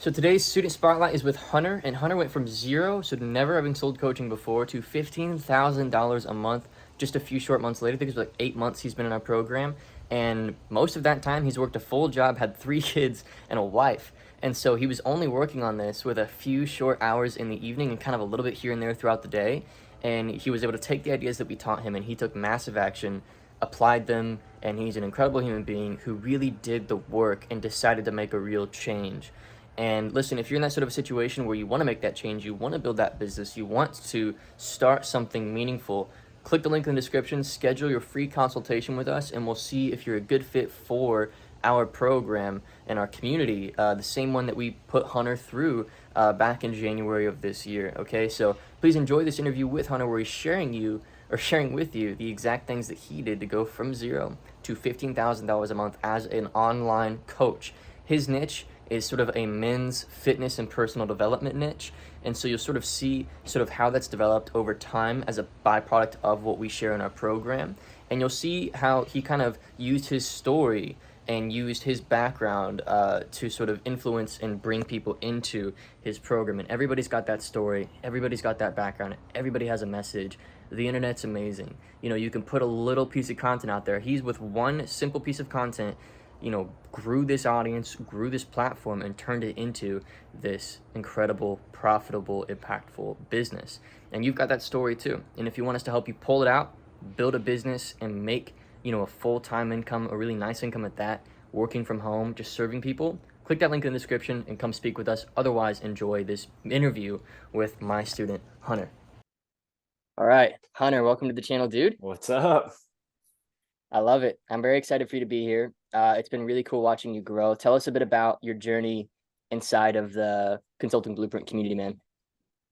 So today's student spotlight is with Hunter, and Hunter went from zero, so never having sold coaching before, to $15,000 a month just a few short months later. I think it was like 8 months he's been in our program, and most of that time he's worked a full job, had 3 kids, and a wife. And so he was only working on this with a few short hours in the evening and kind of a little bit here and there throughout the day. And he was able to take the ideas that we taught him, and he took massive action, applied them, and he's an incredible human being who really did the work and decided to make a real change. And listen, if you're in that sort of situation where you want to make that change, you want to build that business, you want to start something meaningful, click the link in the description, schedule your free consultation with us, and we'll see if you're a good fit for our program and our community, the same one that we put Hunter through back in January of this year. Okay, so please enjoy this interview with Hunter, where he's sharing with you the exact things that he did to go from zero to $15,000 a month as an online coach. His niche is sort of a men's fitness and personal development niche. And so you'll sort of see sort of how that's developed over time as a byproduct of what we share in our program. And you'll see how he kind of used his story and used his background to sort of influence and bring people into his program. And everybody's got that story, everybody's got that background, everybody has a message. The internet's amazing. You can put a little piece of content out there. He's with one simple piece of content, grew this audience, grew this platform, and turned it into this incredible, profitable, impactful business. And you've got that story too. And if you want us to help you pull it out, build a business, and make, a full-time income, a really nice income at that, working from home, just serving people, click that link in the description and come speak with us. Otherwise, enjoy this interview with my student, Hunter. All right, Hunter, welcome to the channel, dude. What's up? I love it. I'm very excited for you to be here. It's been really cool watching you grow. Tell us a bit about your journey inside of the Consulting Blueprint community, man.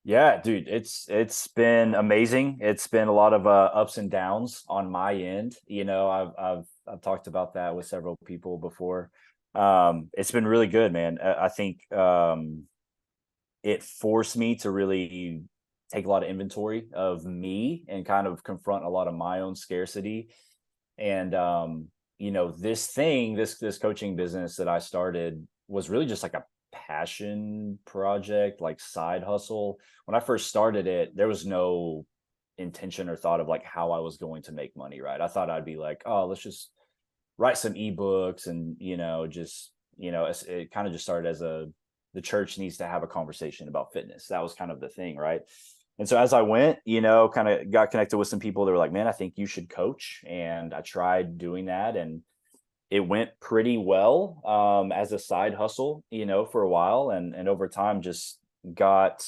Yeah, dude, it's been amazing. It's been a lot of ups and downs on my end. I've talked about that with several people before. It's been really good, man. I think it forced me to really take a lot of inventory of me and kind of confront a lot of my own scarcity. And this coaching business that I started was really just like a passion project, like side hustle. When I first started it, there was no intention or thought of like how I was going to make money, right? I thought I'd be like, oh, let's just write some ebooks and it kind of just started as the church needs to have a conversation about fitness. That was kind of the thing, right? And so as I went, kind of got connected with some people that were like, man, I think you should coach. And I tried doing that, and it went pretty well as a side hustle, for a while. And over time just got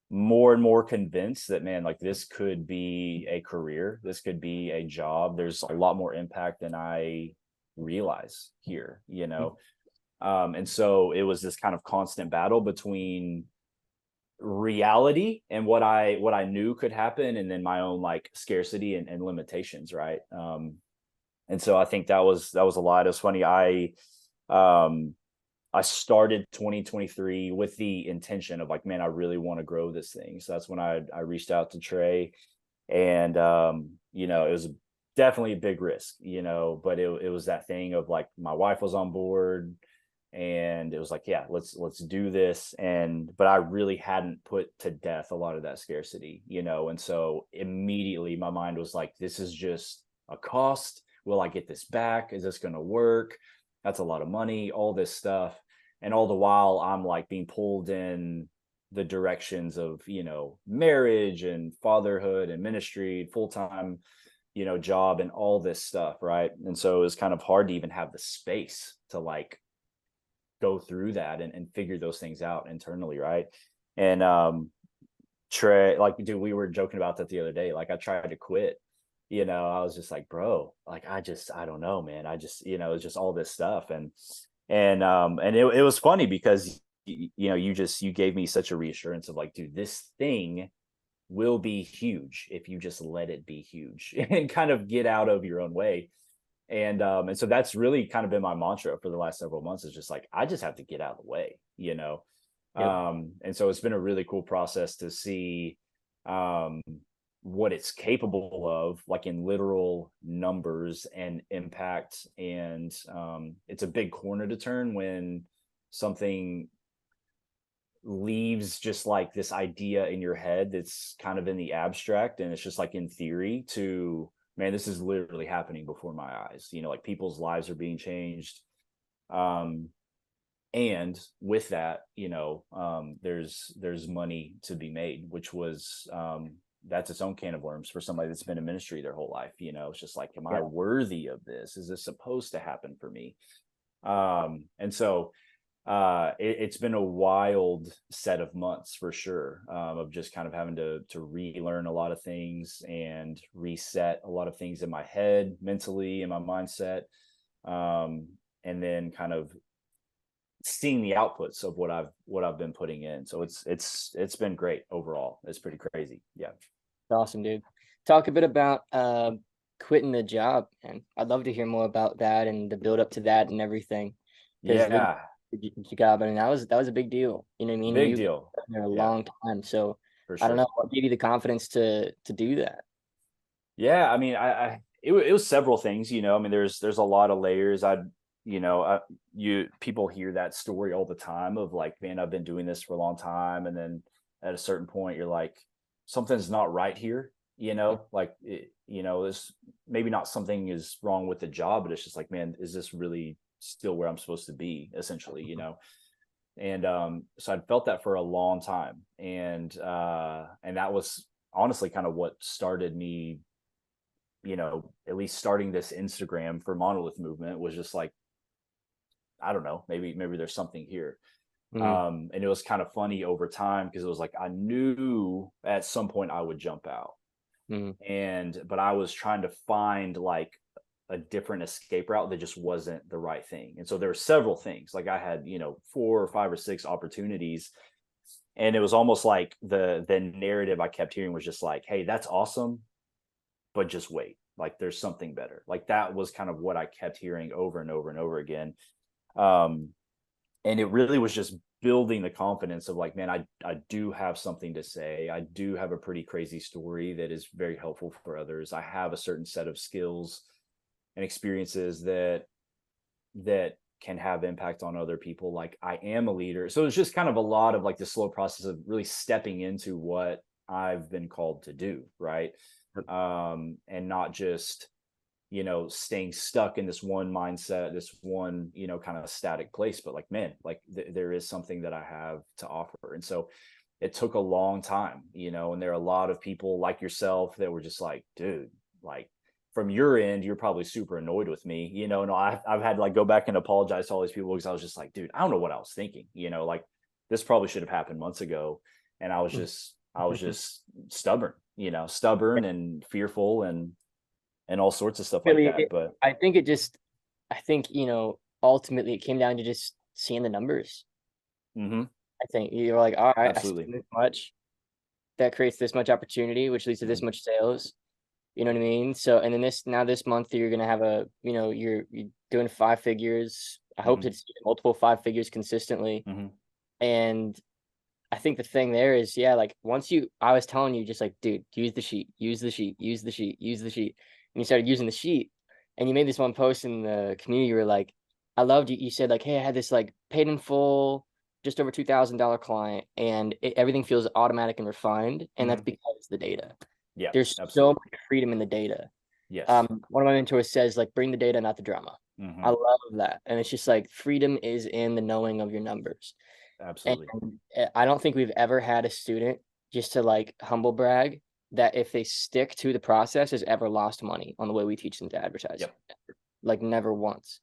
more and more convinced that, man, like this could be a career. This could be a job. There's a lot more impact than I realize here. And so it was this kind of constant battle between reality and what I knew could happen, and then my own like scarcity and limitations, right? And so I think that was a lot. It was funny. I started 2023 with the intention of like, man, I really want to grow this thing. So that's when I reached out to Trey, and it was definitely a big risk, but it was that thing of like my wife was on board, and it was like, yeah, let's do this. But I really hadn't put to death a lot of that scarcity, and so immediately my mind was like, this is just a cost. Will I get this back? Is this going to work? That's a lot of money, all this stuff. And all the while I'm like being pulled in the directions of, marriage and fatherhood and ministry, full-time, job, and all this stuff, right? And so it was kind of hard to even have the space to like go through that and figure those things out internally, right? And Trey, like, dude, we were joking about that the other day. Like, I tried to quit. I was just like, bro, like, I don't know, man. It's just all this stuff. And it was funny because you gave me such a reassurance of like, dude, this thing will be huge if you just let it be huge and kind of get out of your own way. And so that's really kind of been my mantra for the last several months, is just like, I just have to get out of the way. Yep. And so it's been a really cool process to see what it's capable of, like in literal numbers and impact. And it's a big corner to turn when something leaves just like this idea in your head that's kind of in the abstract and it's just like in theory to, man, this is literally happening before my eyes. Like people's lives are being changed. Um, and with that, there's money to be made, which was, that's its own can of worms for somebody that's been in ministry their whole life. It's just like, am I Yeah. worthy of this? Is this supposed to happen for me? And so it's been a wild set of months for sure, of just kind of having to relearn a lot of things and reset a lot of things in my head mentally, in my mindset, and then kind of seeing the outputs of what I've been putting in. So it's been great overall. It's pretty crazy. Yeah. Awesome, dude. Talk a bit about quitting the job, and I'd love to hear more about that and the build up to that and everything. Because Yeah. the job, I mean, that was a big deal. You know what I mean? Big You've been deal. there a Yeah, long time, so for I don't know sure. what gave you the confidence to do that. Yeah, I mean, it was several things, I mean, there's a lot of layers. You people hear that story all the time of like, man, I've been doing this for a long time, and then at a certain point, you're like, something's not right here, like, this maybe not something is wrong with the job, but it's just like, man, is this really still where I'm supposed to be, essentially. And so I'd felt that for a long time, and that was honestly kind of what started me, at least starting this Instagram for Monolith Movement, was just like, I don't know, maybe there's something here. Mm, And it was kind of funny over time because it was like, I knew at some point I would jump out, mm, but I was trying to find like a different escape route that just wasn't the right thing. And so there were several things, like I had, 4 or 5 or 6 opportunities, and it was almost like the narrative I kept hearing was just like, hey, that's awesome, but just wait, like there's something better. Like that was kind of what I kept hearing over and over and over again. um and it really was just building the confidence of like, man, I do have something to say. I do have a pretty crazy story that is very helpful for others. I have a certain set of skills and experiences that can have impact on other people. Like I am a leader. So it's just kind of a lot of like the slow process of really stepping into what I've been called to do, right? And not just, staying stuck in this one mindset, this one, kind of static place, but like, man, like there is something that I have to offer. And so it took a long time, and there are a lot of people like yourself that were just like, dude, like from your end, you're probably super annoyed with me, no, I've had to like go back and apologize to all these people because I was just like, dude, I don't know what I was thinking, like this probably should have happened months ago. And I was just stubborn, stubborn and fearful and all sorts of stuff like really, that. But I think, ultimately it came down to just seeing the numbers. mhm, I think you're like, all right, I absolutely. spend this much, that creates this much opportunity, which leads to this Mhm, much sales. You know what I mean? So, and then this month you're gonna have you're doing 5 figures. I hope mhm, to see multiple 5 figures consistently. mhm, And I think the thing there is, yeah, like I was telling you, just like, dude, use the sheet, use the sheet, use the sheet, use the sheet. And you started using the sheet, and you made this one post in the community. You were like, I loved you. You said like, hey, I had this like paid in full, just over $2,000 client, and everything feels automatic and refined, and that's mhm. because the data. Yeah, There's so absolutely. much freedom in the data. Yes. One of my mentors says like, bring the data, not the drama. I Mhm, love that, and it's just like freedom is in the knowing of your numbers. And absolutely. I don't think we've ever had a student, just to like humble brag, that if they stick to the process has ever lost money on the way we teach them to advertise. Yep. Like never once.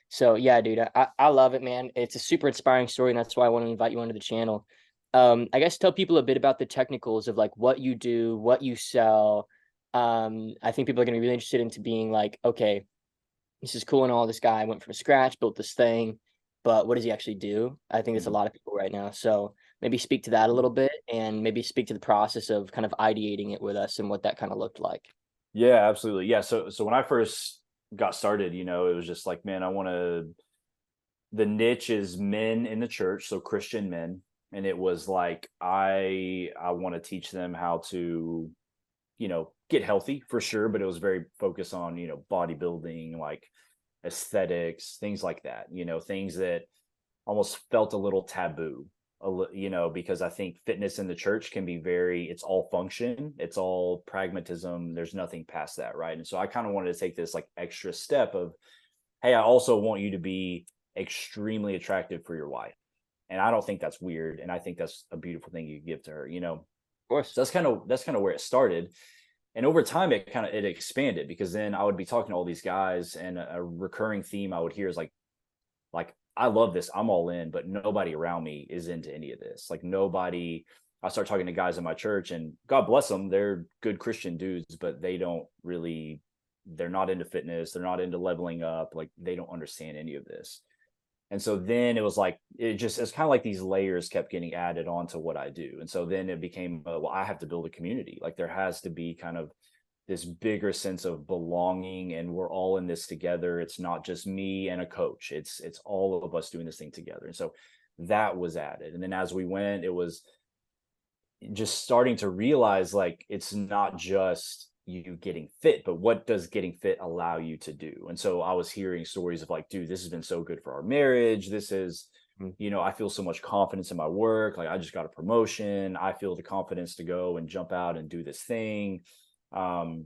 So yeah, dude, I love it, man. It's a super inspiring story, and that's why I want to invite you onto the channel. I guess tell people a bit about the technicals of like what you do, what you sell. I think people are gonna be really interested into being like, okay, this is cool and all. This guy went from scratch, built this thing, but what does he actually do? I think it's a Mhm. lot of people right now. So maybe speak to that a little bit, and maybe speak to the process of kind of ideating it with us and what that kind of looked like. Yeah, absolutely. Yeah, so when I first got started, it was just like, man, the niche is men in the church, so Christian men, and it was like I want to teach them how to, get healthy for sure, but it was very focused on, bodybuilding, like aesthetics, things like that, things that almost felt a little taboo. because I think fitness in the church can be it's all function, it's all pragmatism. There's nothing past that, right? And so I kind of wanted to take this like extra step of, hey, I also want you to be extremely attractive for your wife. And I don't think that's weird. And I think that's a beautiful thing you give to her, Of course. So that's kind of where it started. And over time it expanded, because then I would be talking to all these guys, and a recurring theme I would hear is like I love this, I'm all in, but nobody around me is into any of this. Like nobody. I start talking to guys in my church, and God bless them, they're good Christian dudes, but they're not into fitness, they're not into leveling up, like they don't understand any of this. And so then it was like, it's kind of like these layers kept getting added on to what I do. And so then it became, well, I have to build a community. Like there has to be kind of this bigger sense of belonging, and we're all in this together. It's not just me and a coach. It's all of us doing this thing together. And so that was added. And then as we went, it was just starting to realize like it's not just you getting fit, but what does getting fit allow you to do? And so I was hearing stories of like, dude, this has been so good for our marriage. This is, Mm. I feel so much confidence in my work. Like I just got a promotion. I feel the confidence to go and jump out and do this thing. Um,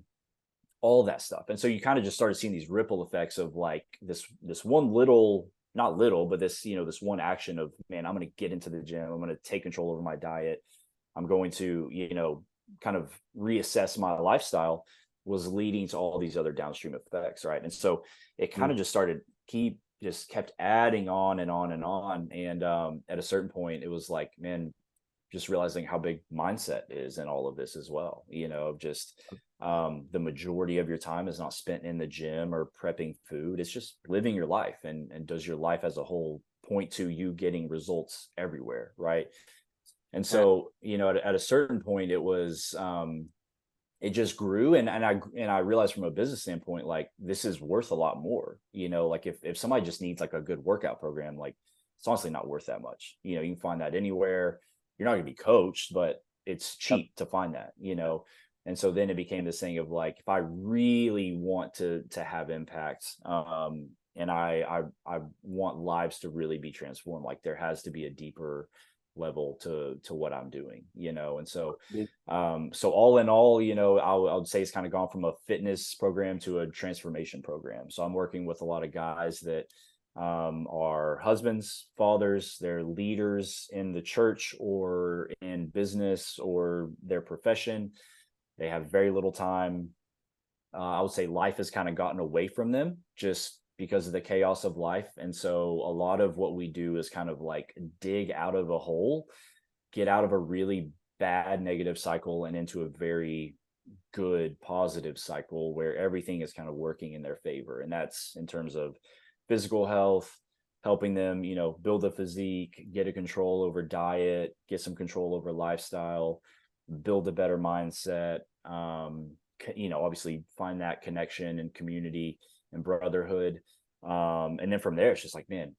all that stuff. And so you kind of just started seeing these ripple effects of like this one little, not little, but this one action of, man, I'm going to get into the gym. I'm going to take control over my diet. I'm going to, kind of reassess my lifestyle, was leading to all these other downstream effects. Right. And so it kind of just kept adding on and on and on. And at a certain point, it was like, man, just realizing how big mindset is in all of this as well. Just the majority of your time is not spent in the gym or prepping food. It's just living your life. And does your life as a whole point to you getting results everywhere? Right. And Right. so, at a certain point, it just grew. And I realized from a business standpoint, like this is worth a lot more, like if somebody just needs like a good workout program, like it's honestly not worth that much. You can find that anywhere. You're not going to be coached, but it's Yep. cheap to find that. And so then it became this thing of like, if I really want to have impact, and I want lives to really be transformed, like there has to be a deeper level to what I'm doing, and so Dude. so all in all, I would say it's kind of gone from a fitness program to a transformation program. So I'm working with a lot of guys that are husbands, fathers, they're leaders in the church or in business or their profession. They have very little time. I would say life has kind of gotten away from them just because of the chaos of life. And so a lot of what we do is kind of like dig out of a hole, get out of a really bad negative cycle and into a very good positive cycle where everything is kind of working in their favor. And that's in terms of physical health, helping them, build a physique, get a control over diet, get some control over lifestyle, build a better mindset, obviously find that connection and community and brotherhood. And then from there, it's just like, man,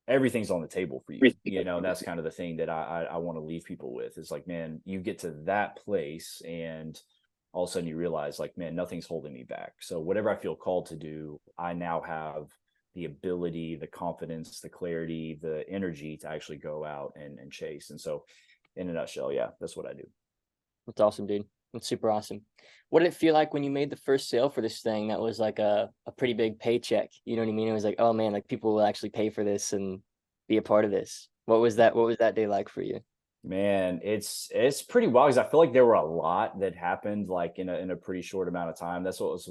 everything's on the table for you, and that's kind of the thing that I want to leave people with. It's like, man, you get to that place and all of a sudden you realize like, man, nothing's holding me back. So whatever I feel called to do, I now have the ability, the confidence, the clarity, the energy to actually go out and chase. And so in a nutshell, yeah, that's what I do. That's awesome, dude. That's super awesome. What did it feel like when you made the first sale for this thing that was like a pretty big paycheck? You know what I mean? It was like, oh man, like people will actually pay for this and be a part of this. What was that day like for you? Man, it's pretty wild because I feel like there were a lot that happened like in a pretty short amount of time. That's what was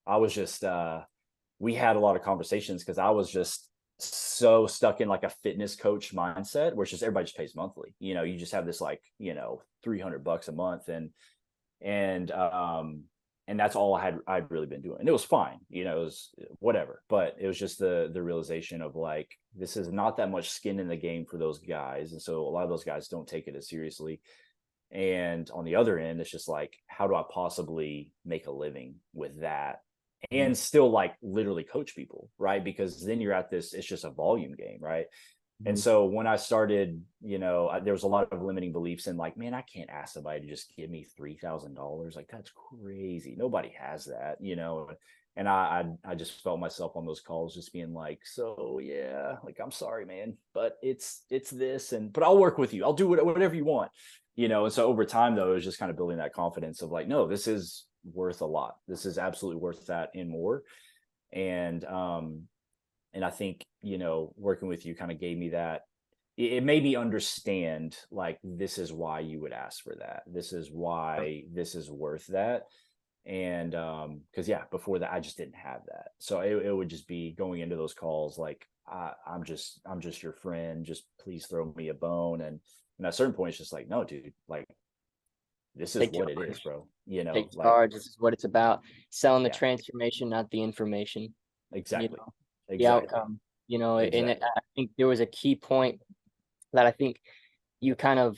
I was just we had a lot of conversations because I was just so stuck in like a fitness coach mindset where it's just everybody just pays monthly. You just have this like, $300 a month, and and that's all I'd really been doing. And it was fine, it was whatever. But it was just the realization of like, this is not that much skin in the game for those guys. And so a lot of those guys don't take it as seriously. And on the other end, it's just like, how do I possibly make a living with that Mhm. and still like literally coach people, right? Because then you're at this, it's just a volume game, right? And Mhm. so when I started, there was a lot of limiting beliefs in like, man, I can't ask somebody to just give me $3,000. Like, that's crazy. Nobody has that. And I just felt myself on those calls just being like, so yeah, like, I'm sorry, man, but it's this, but I'll work with you. I'll do whatever you want, And so over time, though, it was just kind of building that confidence of like, no, this is worth a lot. This is absolutely worth that and more. And I think, working with you kind of gave me that. It made me understand, like, this is why you would ask for that. This is why this is worth that. And because yeah, before that I just didn't have that. So it would just be going into those calls like, I'm just your friend, just please throw me a bone. And at a certain point it's just like, no, dude, like, this is Take what it charge. is, bro. Take Like, charge. This is what it's about. Selling the yeah, transformation, not the information. You exactly, know, the exactly, outcome. And exactly. I think there was a key point that I think you kind of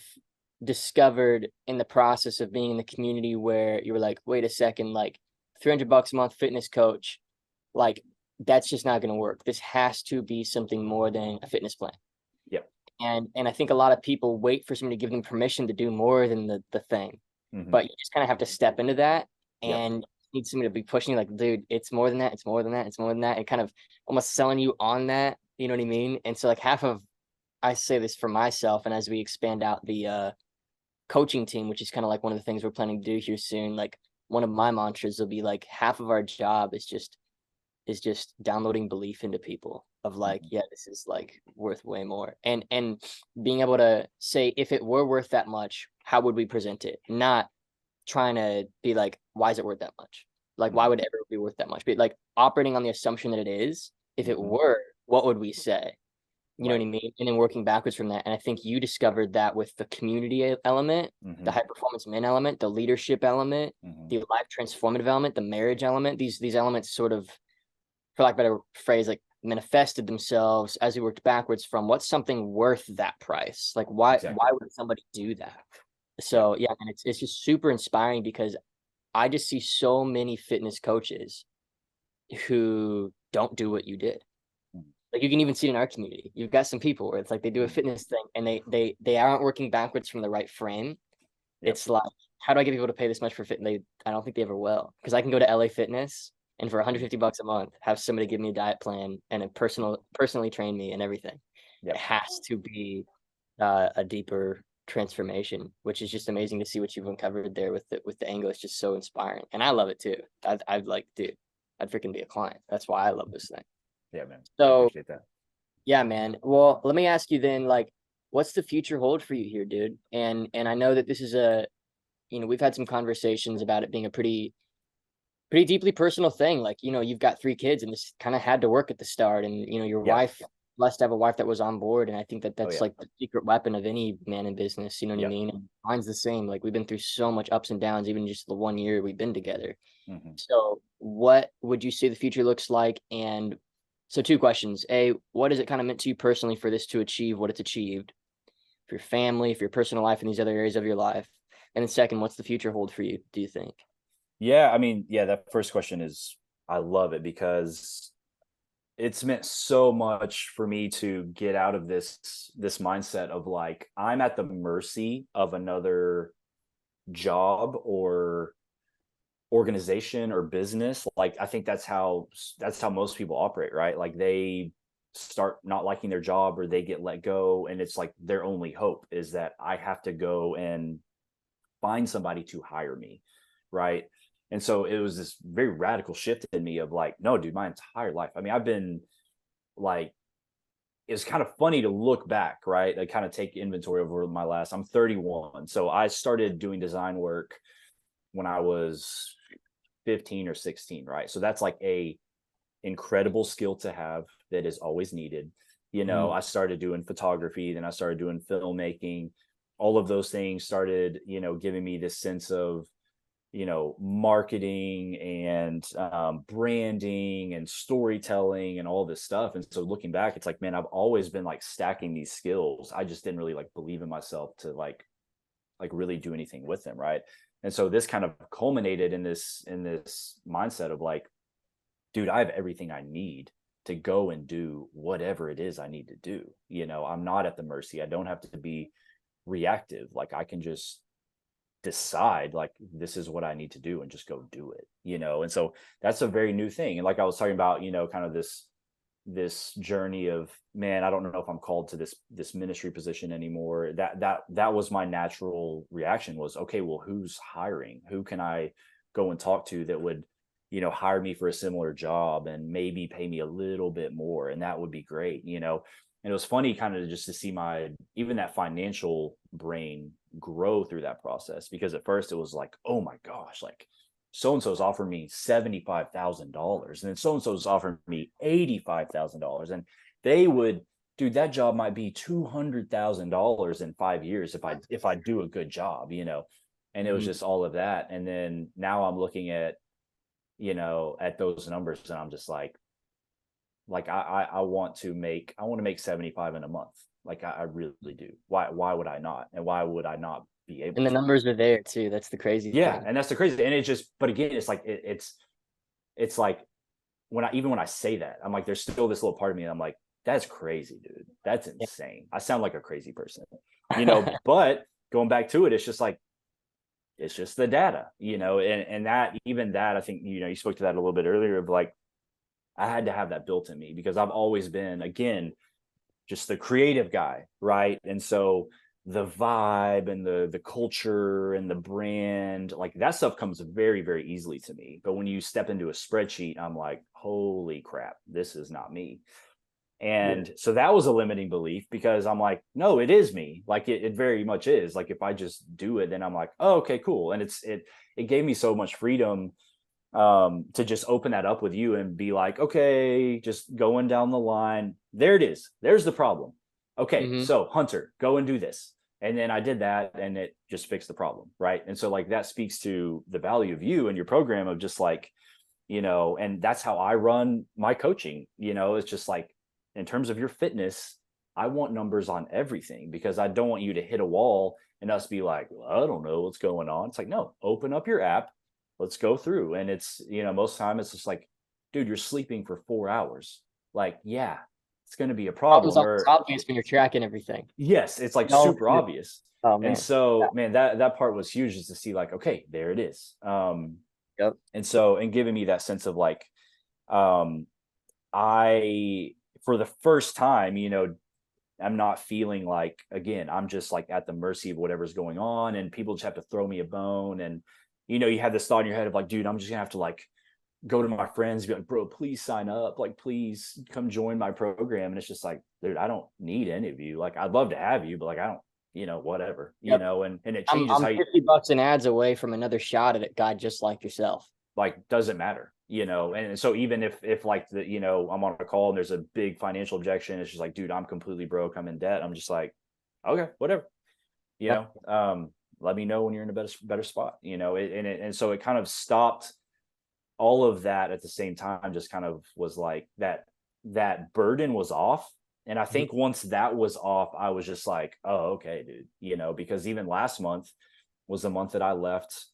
discovered in the process of being in the community where you were like, wait a second, like $300 a month fitness coach, like that's just not going to work. This has to be something more than a fitness plan. Yep. And I think a lot of people wait for somebody to give them permission to do more than the thing. Mm-hmm. But you just kind of have to step into that Yep. and need somebody to be pushing you like, dude, it's more than that, it's more than that, it's more than that, and kind of almost selling you on that, you know what I mean? And so like half of I say this for myself, and as we expand out the coaching team, which is kind of like one of the things we're planning to do here soon, like one of my mantras will be like half of our job is just downloading belief into people of like, Mm-hmm. yeah, this is like worth way more. And being able to say if it were worth that much, how would we present it? Not trying to be like, why is it worth that much? Like, why Mm-hmm. would it ever be worth that much? But like operating on the assumption that it is, if it Mm-hmm. were, what would we say? You know what Right. I mean? And then working backwards from that. And I think you discovered that with the community element, Mm-hmm. the high performance men element, the leadership element, Mm-hmm. the life transformative element, the marriage element. These elements sort of, for lack of a better phrase, like manifested themselves as we worked backwards from what's something worth that price? Like why Exactly. would somebody do that? Yep. So yeah, and it's just super inspiring because I just see so many fitness coaches who don't do what you did. Like you can even see it in our community. You've got some people where it's like they do a Mm-hmm. fitness thing and they aren't working backwards from the right frame. Yep. It's like, how do I get people to pay this much for fit? I don't think they ever will, because I can go to LA Fitness and for Mm-hmm. $150 a month have somebody give me a diet plan and personally train me and everything. It Yep. has to be a deeper transformation, which is just amazing to see what you've uncovered there with the angle. It's just so inspiring, and I love it too. I'd like, dude, I'd freaking be a client. That's why I love this thing. Yeah, man, I So appreciate that. yeah, man. Well, let me ask you then, like, what's the future hold for you here, dude? And I know that this is we've had some conversations about it being a pretty deeply personal thing. Like, you've got 3 kids and this kind of had to work at the start. And, your Yeah. wife, blessed to have a wife that was on board. And I think that Oh that's yeah. like the secret weapon of any man in business. You know what I Yep. mean? And mine's the same. Like, we've been through so much ups and downs, even just the 1 year we've been together. Mm-hmm. So what would you say the future looks like? And so 2 questions. A, what has it kind of meant to you personally for this to achieve what it's achieved? For your family, for your personal life, and these other areas of your life? And then second, what's the future hold for you, do you think? Yeah, I mean, yeah, that first question is, I love it because it's meant so much for me to get out of this mindset of like, I'm at the mercy of another job or organization or business. Like, I think that's how most people operate, right? Like, they start not liking their job or they get let go, and it's like their only hope is that I have to go and find somebody to hire me, right? And so it was this very radical shift in me of like, no, dude, my entire life. I mean, I've been like, it's kind of funny to look back, right? I kind of take inventory over I'm 31. So I started doing design work when I was 15 or 16, right? So that's like a incredible skill to have that is always needed. Mm. I started doing photography, then I started doing filmmaking. All of those things started, giving me this sense of, marketing and branding and storytelling and all this stuff. And so looking back, it's like, man, I've always been like stacking these skills. I just didn't really like believe in myself to like really do anything with them, right? And so this kind of culminated in this mindset of like, dude, I have everything I need to go and do whatever it is I need to do. I'm not at the mercy. I don't have to be reactive. Like, I can just decide like this is what I need to do and just go do it, and so that's a very new thing. And like I was talking about, kind of this journey of, man, I don't know if I'm called to this ministry position anymore. That was my natural reaction was, okay, well, who's hiring? Who can I go and talk to that would, hire me for a similar job and maybe pay me a little bit more, and that would be great. And it was funny kind of just to see even that financial brain grow through that process, because at first it was like, oh my gosh, like so-and-so's offered me $75,000, and then so-and-so's offered me $85,000. And they would, dude, that job might be $200,000 in 5 years if I do a good job, and it was just all of that. And then now I'm looking at, at those numbers, and I'm just like I want to make 75 in a month. Like I really do. Why would I not? And why would I not be able And the to? numbers are there too. That's the crazy Yeah, thing. and that's the crazy thing. And it's just, but again, it's like it's like when I say that, I'm like, there's still this little part of me, and I'm like, that's crazy, dude. That's insane. I sound like a crazy person, but going back to it, it's just like, it's just the data, and that, even that, I think, you spoke to that a little bit earlier, of like, I had to have that built in me, because I've always been, again, just the creative guy, right? And so the vibe and the culture and the brand, like that stuff comes very, very easily to me. But when you step into a spreadsheet, I'm like, holy crap, this is not me. And so that was a limiting belief, because I'm like, no, it is me. Like it very much is. Like if I just do it, then I'm like, oh, okay, cool. And it gave me so much freedom to just open that up with you and be like, okay, just going down the line. There it is. There's the problem. Okay, so Hunter, go and do this. And then I did that, and it just fixed the problem, right? And so like that speaks to the value of you and your program, of just like, and that's how I run my coaching. It's just like, in terms of your fitness, I want numbers on everything, because I don't want you to hit a wall and us be like, well, I don't know what's going on. It's like, no, open up your app. Let's go through. And it's, most of the time it's just like, dude, you're sleeping for 4 hours. Like, yeah, it's going to be a Problems problem. always Or obvious when you're tracking everything. yes, it's like No, super obvious. oh And man. so, man, that part was huge, just to see like, okay, there it is. Yep. And so, and giving me that sense of like, um, I, for the first time, I'm not feeling like, again, I'm just like at the mercy of whatever's going on, and people just have to throw me a bone. And, you have this thought in your head of like, dude, I'm just gonna have to like go to my friends and be like, bro, please sign up. Like, please come join my program. And it's just like, dude, I don't need any of you. Like, I'd love to have you, but like, I don't, whatever, Yep. and it I'm changes how you, $50 in ads away from another shot at a guy just like yourself. like, doesn't matter, and so even if like the, I'm on a call and there's a big financial objection, it's just like, dude, I'm completely broke, I'm in debt, I'm just like, okay, whatever, Yep. let me know when you're in a better spot, and so it kind of stopped all of that at the same time. Just kind of was like that burden was off. And I think once that was off, I was just like, oh, okay, dude, because even last month was the month that I left,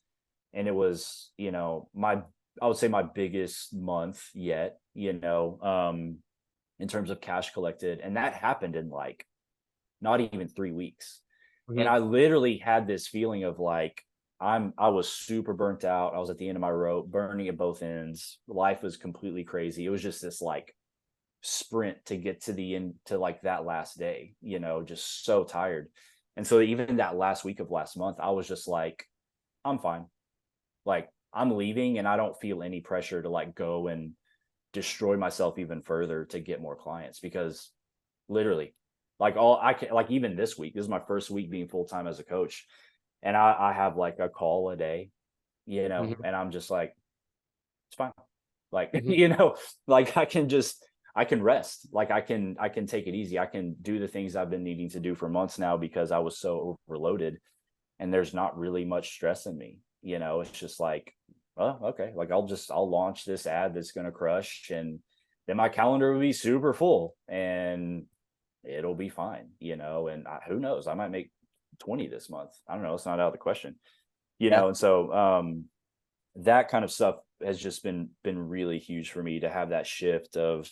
and it was, I would say my biggest month yet, in terms of cash collected. And that happened in like not even 3 weeks. And I literally had this feeling of like, I was super burnt out. I was at the end of my rope, burning at both ends. Life was completely crazy. It was just this like sprint to get to the end, to like that last day, just so tired. And so even that last week of last month, I was just like, I'm fine. Like, I'm leaving, and I don't feel any pressure to like go and destroy myself even further to get more clients, because literally, like, all I can, like, even this week, this is my first week being full-time as a coach, and I have like a call a day, and I'm just like, it's fine. Like, like I can rest. Like I can take it easy. I can do the things I've been needing to do for months now, because I was so overloaded, and there's not really much stress in me. It's just like, oh, okay, like I'll launch this ad that's going to crush, and then my calendar will be super full, and it'll be fine, and who knows, I might make 20 this month. I don't know. It's not out of the question, and so, that kind of stuff has just been really huge for me, to have that shift of,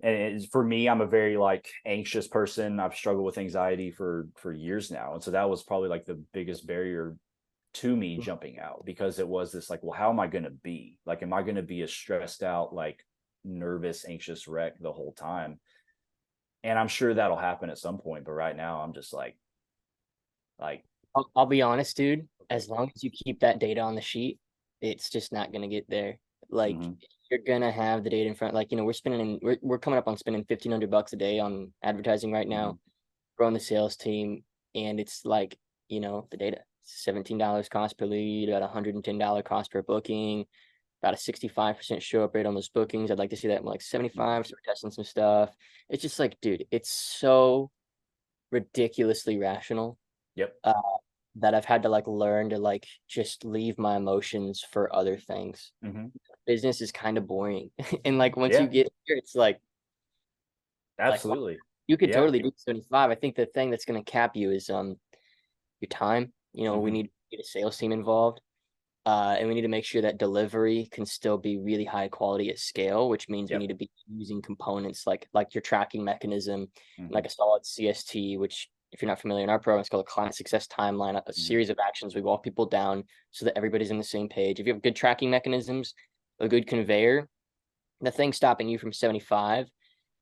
and for me, I'm a very like anxious person. I've struggled with anxiety for years now, and so that was probably like the biggest barrier to me jumping out, because it was this like, well, how am I going to be? Like, am I going to be a stressed out, like nervous, anxious wreck the whole time? And I'm sure that'll happen at some point, but right now I'm just like, I'll be honest, dude. okay. As long as you keep that data on the sheet, it's just not gonna get there. Like Mm-hmm. you're gonna have the data in front. Like we're coming up on spending $1,500 a day on advertising right Mm-hmm. now, growing the sales team, and it's like the data. $17 cost per lead, about $110 cost per booking, about a 65% show up rate on those bookings. I'd like to see that more like 75. So we're testing some stuff. It's just like, dude, it's so ridiculously rational. Yep. Uh, that I've had to like learn to like just leave my emotions for other things. Mm-hmm. Business is kind of boring. And like once you Yeah, get here, it's like wow, absolutely. you could Yeah. totally do 75. I think the thing that's gonna cap you is your time. We Mm-hmm. need to get a sales team involved. And we need to make sure that delivery can still be really high quality at scale, which means we Yep. need to be using components like your tracking mechanism, Mm-hmm. like a solid CST, which if you're not familiar in our program, it's called a client success timeline, a Mm-hmm. series of actions we walk people down so that everybody's on the same page. If you have good tracking mechanisms, a good conveyor, the thing stopping you from 75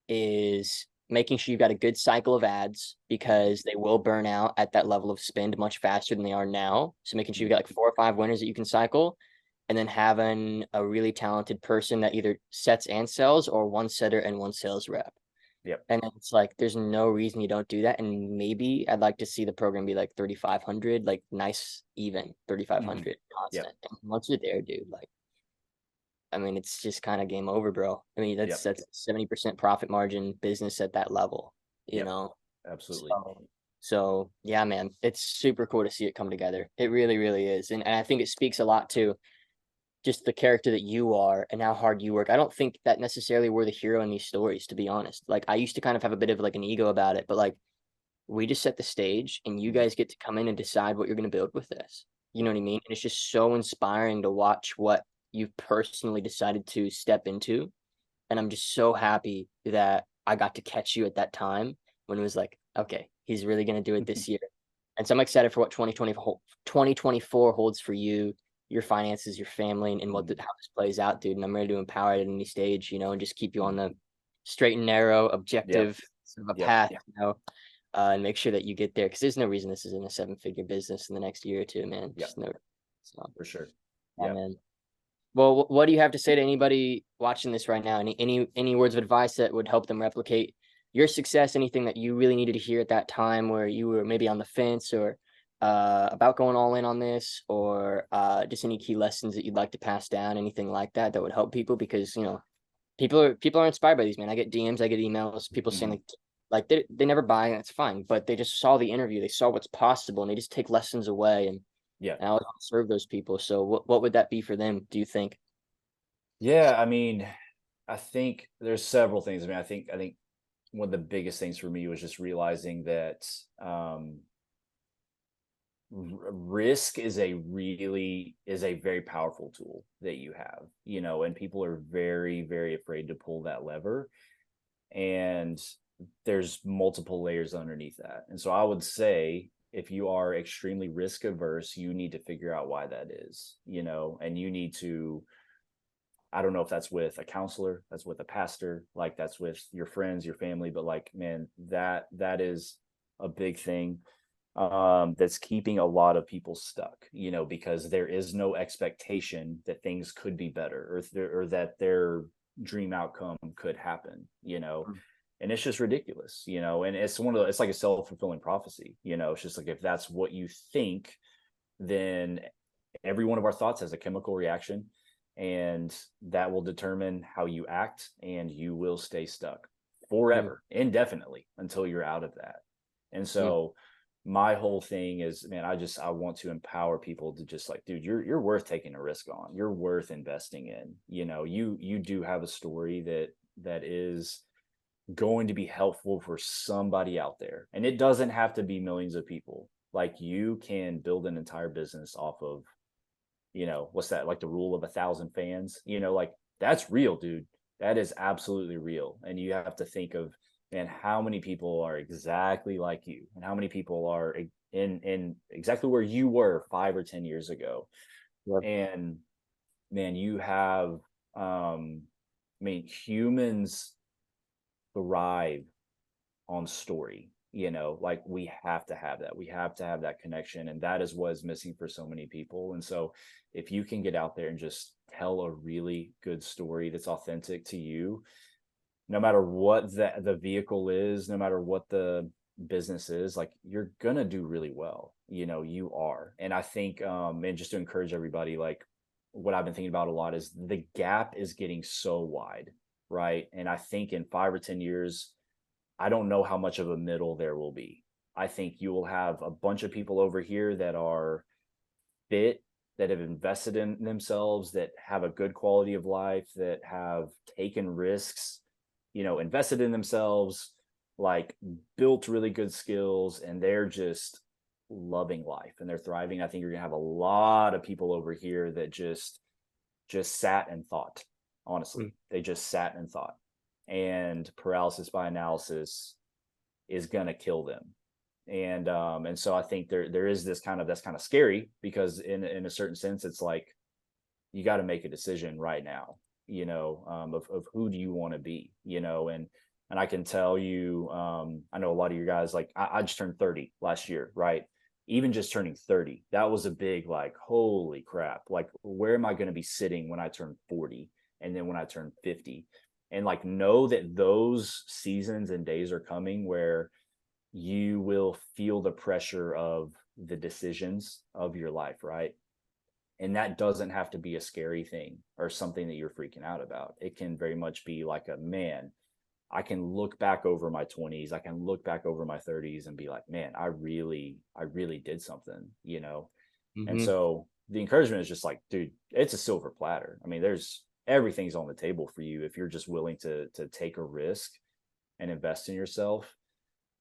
is making sure you've got a good cycle of ads because they will burn out at that level of spend much faster than they are now. So making sure you've got like 4 or 5 winners that you can cycle, and then having a really talented person that either sets and sells, or one setter and one sales rep. Yep. And it's like there's no reason you don't do that. And maybe I'd like to see the program be like 3,500, like nice, even Mm-hmm. 3,500 Yep. constant. And once you're there, dude, like I mean, it's just kind of game over, bro. I mean, that's Yep. that's 70% profit margin business at that level, you Yep. know. Absolutely. So yeah, man, it's super cool to see it come together. It really, really is. And I think it speaks a lot to just the character that you are and how hard you work. I don't think that necessarily we're the hero in these stories, to be honest. Like I used to kind of have a bit of like an ego about it, but like we just set the stage and you Mm-hmm. guys get to come in and decide what you're going to build with this. You know Yep. what I mean? And it's just so inspiring to watch what you've personally decided to step into. And I'm just so happy that I got to catch you at that time when it was like, okay, he's really going to do it this year. And so I'm excited for what 2024 holds for you, your finances, your family, and Mm-hmm. how this plays out, dude. And I'm ready to empower it at any stage, and just keep you on Mm-hmm. the straight and narrow, Yep. objective sort of a Yep. path, and make sure that you get there because there's no reason this isn't a 7-figure business in the next year or two, man. Yep. Just no. So, For sure. yeah, Yeah. man. Well, what do you have to say to anybody watching this right now? Any words of advice that would help them replicate your success? Anything that you really needed to hear at that time where you were maybe on the fence or about going all in on this, or just any key lessons that you'd like to pass down? Anything like that that would help people because people are inspired by these, man. I get DMs, I get emails, people saying Mm-hmm. like they never buy, and it's fine, but they just saw the interview, they saw what's possible, and they just take lessons away, Yeah. and I always want to serve those people. So what would that be for them, do you think? Yeah. I mean, I think there's several things. I mean, I think one of the biggest things for me was just realizing that risk is a very powerful tool that you have, and people are very, very afraid to pull that lever. And there's multiple layers underneath that. And so I would say if you are extremely risk averse, you need to figure out why that is, and you need to, I don't know if that's with a counselor, that's with a pastor, like that's with your friends, your family, but like, man, that is a big thing that's keeping a lot of people stuck, because there is no expectation that things could be better, or that their dream outcome could happen, and it's just ridiculous, and it's like a self-fulfilling prophecy, it's just like, if that's what you think, then every one of our thoughts has a chemical reaction, and that will determine how you act, and you will stay stuck Mm, forever, indefinitely, until you're out of that. And mm, so my whole thing is, man, I want to empower people to just like, dude, you're worth taking a risk on. You're worth investing in. You do have a story that is going to be helpful for somebody out there. And it doesn't have to be millions of people. Like, you can build an entire business off of, what's that, like the rule of 1,000 fans, like, that's real, dude. That is absolutely real. And you have to think of, man, how many people are exactly like you, and how many people are in exactly where you were 5 or 10 years ago. Yep. And man, you have, humans thrive on story. Like we have to have that. We have to have that connection. And that is what is missing for so many people. And so if you can get out there and just tell a really good story that's authentic to you, no matter what the vehicle is, no matter what the business is, like you're gonna do really well. You are. And I think, and just to encourage everybody, like what I've been thinking about a lot is the gap is getting so wide, right? And I think in 5 or 10 years, I don't know how much of a middle there will be. I think you will have a bunch of people over here that are fit, that have invested in themselves, that have a good quality of life, that have taken risks, invested in themselves, like built really good skills, and they're just loving life and they're thriving. I think you're gonna have a lot of people over here that just sat and thought. Honestly, they just sat and thought, and paralysis by analysis is gonna kill them. And so I think there is this that's kind of scary, because in a certain sense it's like you got to make a decision right now, of who do you want to be, and I can tell you, I know a lot of you guys, like I just turned 30 last year, right? Even just turning 30, that was a big, like, holy crap, like where am I going to be sitting when I turn 40, and then when I turn 50? And like, know that those seasons and days are coming where you will feel the pressure of the decisions of your life, right? And that doesn't have to be a scary thing or something that you're freaking out about. It can very much be like, a man, I can look back over my 20s, I can look back over my 30s and be like, man, I really did something. And Mm-hmm. so the encouragement is just like, dude, it's a silver platter. I mean, there's everything's on the table for you if you're just willing to take a risk and invest in yourself.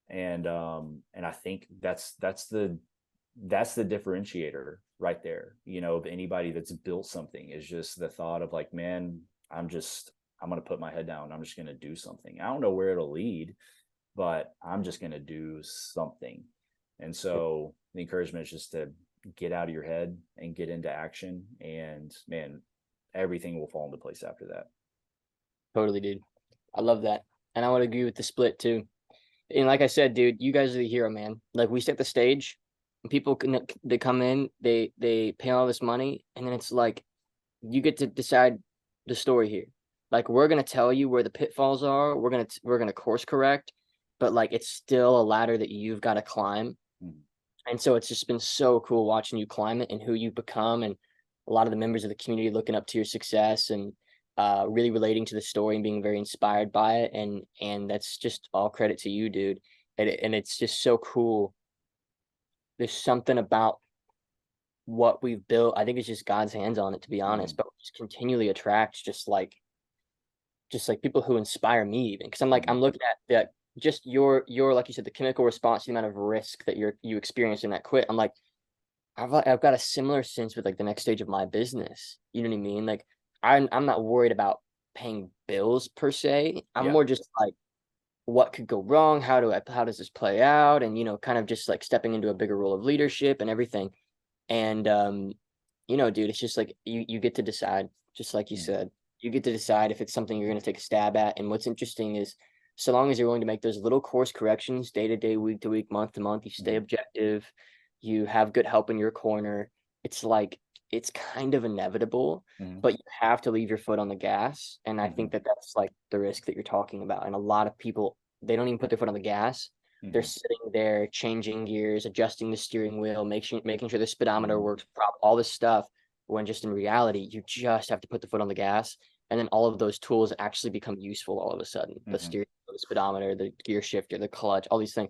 And I think that's the differentiator right there, of anybody that's built something, is just the thought of like, man, I'm going to put my head down, I'm just going to do something. I don't know where it'll lead, but I'm just going to do something. And so the encouragement is just to get out of your head and get into action, and man, everything will fall into place after that. Totally, dude. I love that. And I would agree with the split too. And like I said, dude, you guys are the hero, man. Like we set the stage, and people can, they come in, they pay all this money, and then it's like you get to decide the story here. Like we're gonna tell you where the pitfalls are. We're gonna course correct, but like it's still a ladder that you've got to climb. Mm-hmm. And so it's just been so cool watching you climb it and who you become, and a lot of the members of the community looking up to your success, and really relating to the story and being very inspired by it. And that's just all credit to you, dude. And it's just so cool. There's something about what we've built. I think it's just God's hands on it, to be honest. But we just continually attract just like people who inspire me, even because I'm like, Mm-hmm. I'm looking at that, just your like you said, the chemical response, the amount of risk that you experience in that quit. I'm like, I've got a similar sense with like the next stage of my business. You know what I mean? Like I'm not worried about paying bills per se. I'm Yeah. more just like, what could go wrong? How does this play out? And kind of just like stepping into a bigger role of leadership and everything. And dude, it's just like you get to decide, just like you Mm-hmm. said. You get to decide if it's something you're going to take a stab at. And what's interesting is, so long as you're willing to make those little course corrections day to day, week to week, month to month, you stay Mm-hmm. objective, you have good help in your corner. It's like it's kind of inevitable, Mm-hmm. but you have to leave your foot on the gas. And I Mm-hmm. think that that's like the risk that you're talking about. And a lot of people, they don't even put their foot on the gas. They're Mm-hmm. sitting there changing gears, adjusting the steering wheel, making sure the speedometer Mm-hmm. works, all this stuff. When just in reality, you just have to put the foot on the gas, and then all of those tools actually become useful all of a sudden. The Mm-hmm. steering wheel, the speedometer, the gear shifter, the clutch, all these things.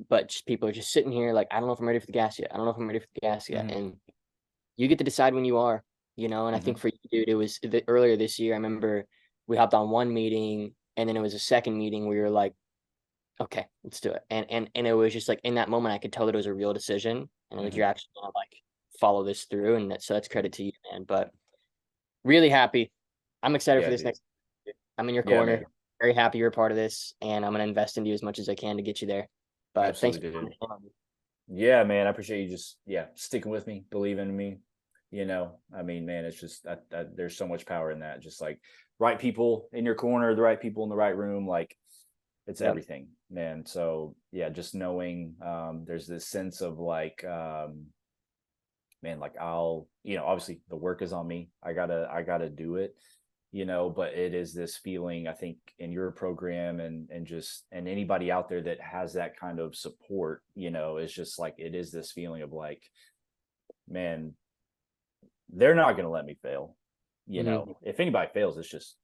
But just people are just sitting here like, I don't know if I'm ready for the gas yet. I don't know if I'm ready for the gas yet. Mm-hmm. And you get to decide when you are. And I Mm-hmm. think for you, dude, it was earlier this year. I remember we hopped on one meeting, and then it was a second meeting where we were like, okay, let's do it. And it was just like in that moment, I could tell that it was a real decision, and like Mm-hmm. you're actually gonna like follow this through, and so that's credit to you, man. But really happy. I'm excited for Yeah, this dude. next. I'm in your Yeah, corner. man. Very happy you're a part of this, and I'm gonna invest in you as much as I can to get you there. But thanks for Absolutely, dude. coming in. Yeah, man. I appreciate you just sticking with me, believing in me. I mean, man, it's just there's so much power in that. Just like right people in your corner, the right people in the right room, like it's Yep. everything, man. So yeah, just knowing there's this sense of like man, like I'll, obviously the work is on me. I gotta do it, but it is this feeling, I think, in your program and just and anybody out there that has that kind of support, is just like it is this feeling of like, man, they're not gonna let me fail. Hmm. If anybody fails, it's just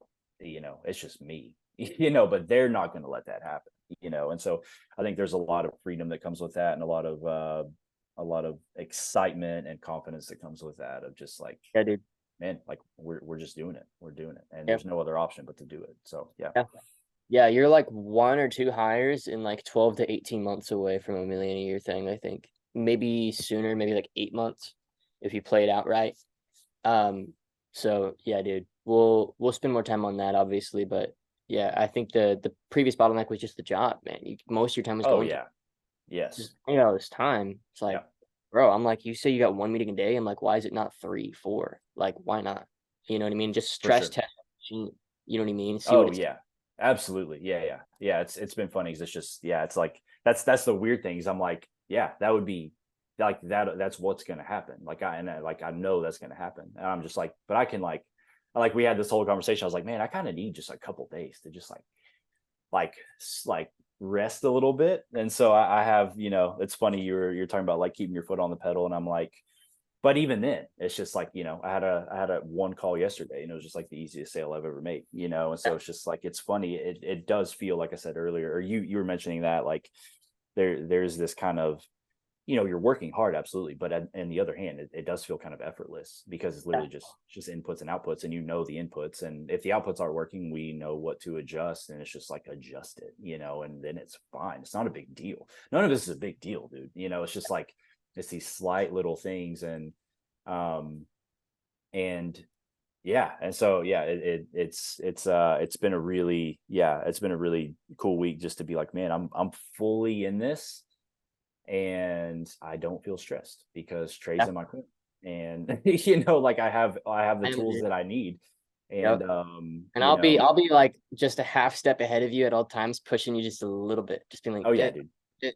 me, but they're not gonna let that happen, and so I think there's a lot of freedom that comes with that and a lot of excitement and confidence that comes with that of just like, Yeah, dude. man, like we're just doing it. We're doing it. And Yeah. there's no other option but to do it. So yeah. Yeah. Yeah, you're like one or two hires in like 12 to 18 months away from a million a year thing, I think. Maybe sooner, maybe like 8 months if you play it out right. Um, so yeah, dude, we'll spend more time on that, obviously, but yeah, I think the previous bottleneck was just the job, man. Most of your time was Oh going to yeah. Yes. just all this time. It's Yeah. like, bro, I'm like, you say you got one meeting a day. I'm like, why is it not three, four? Like, why not? You know what I mean? Just For stress sure. test. You know what I mean? See what Oh it's. yeah. Absolutely. Yeah, yeah. Yeah. It's been funny because it's just, yeah, it's like that's the weird things. I'm like, yeah, that would be like that's what's gonna happen. Like I know that's gonna happen. And I'm just like, but I can like we had this whole conversation. I was like, man, I kind of need just a couple days to just like rest a little bit. And so I have, it's funny you're talking about like keeping your foot on the pedal, and I'm like, but even then, it's just like, I had a one call yesterday, and it was just like the easiest sale I've ever made, and so it's just like it's funny. It does feel like I said earlier, or you were mentioning that like there's this kind of you're working hard, absolutely, but on the other hand, it does feel kind of effortless because it's literally just inputs and outputs, and the inputs, and if the outputs aren't working, we know what to adjust, and it's just like adjust it, and then it's fine. It's not a big deal. None of this is a big deal, dude. It's just like it's these slight little things, um and yeah, and so yeah, it's been a really cool week just to be like, man, I'm fully in this, and I don't feel stressed because Trey's Yeah, in my corner, and like I have the I know, tools dude. that I need, and Yep. And I'll be like just a half step ahead of you at all times, pushing you just a little bit, just being like, oh yeah, dude,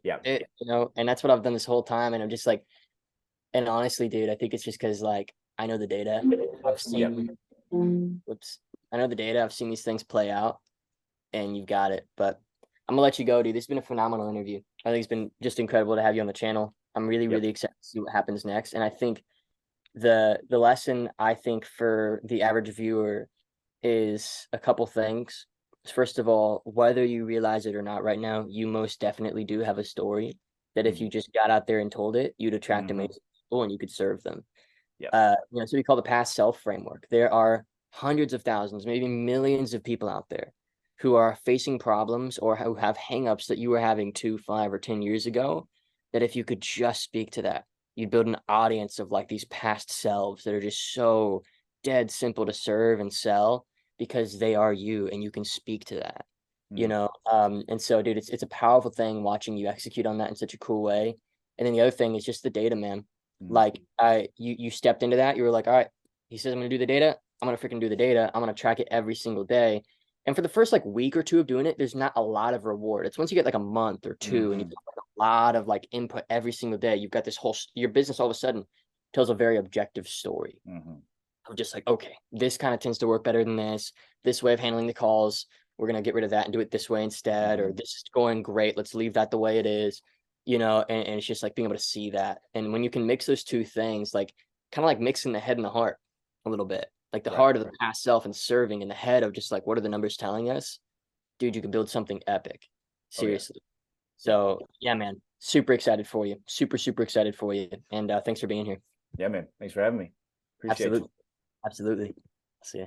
yeah, and that's what I've done this whole time. And I'm just like, and honestly, dude, I think it's just because like I know the data. I've yep, seen, whoops, I know the data. I've seen these things play out, and you've got it. But I'm gonna let you go, dude. This has been a phenomenal interview. I think it's been just incredible to have you on the channel. I'm really, yep, really excited to see what happens next. And I think the lesson I think for the average viewer is a couple things. First of all, whether you realize it or not right now, you most definitely do have a story that if mm-hmm, you just got out there and told it, you'd attract mm-hmm, amazing people and you could serve them. yep, So we call the past self framework. There are hundreds of thousands, maybe millions of people out there who are facing problems or who have hangups that you were having 2, 5, or 10 years ago. That if you could just speak to that, you'd build an audience of like these past selves that are just so dead simple to serve and sell because they are you and you can speak to that. mm-hmm, And so dude, it's a powerful thing watching you execute on that in such a cool way. And then the other thing is just the data, man. mm-hmm, Like you stepped into that. You were like, all right, he says I'm gonna do the data. I'm gonna freaking do the data. I'm gonna track it every single day. And for the first like week or two of doing it, there's not a lot of reward. It's once you get like a month or two and you mm-hmm, get like a lot of like input every single day, you've got this whole your business all of a sudden tells a very objective story mm-hmm, of just like, okay, this kind of tends to work better than this way of handling the calls. We're gonna get rid of that and do it this way instead, or mm-hmm. this is going great. Let's leave that the way it is, and it's just like being able to see that. And when you can mix those two things, like kind of like mixing the head and the heart a little bit, like the Right, heart of the past self and serving, and the head of just like what are the numbers telling us, dude, you can build something epic. oh yeah, Seriously. yeah, So yeah, man, super excited for you. Super, super excited for you. And thanks for being here. yeah, man, thanks for having me, appreciate you. Absolutely. Absolutely. See ya.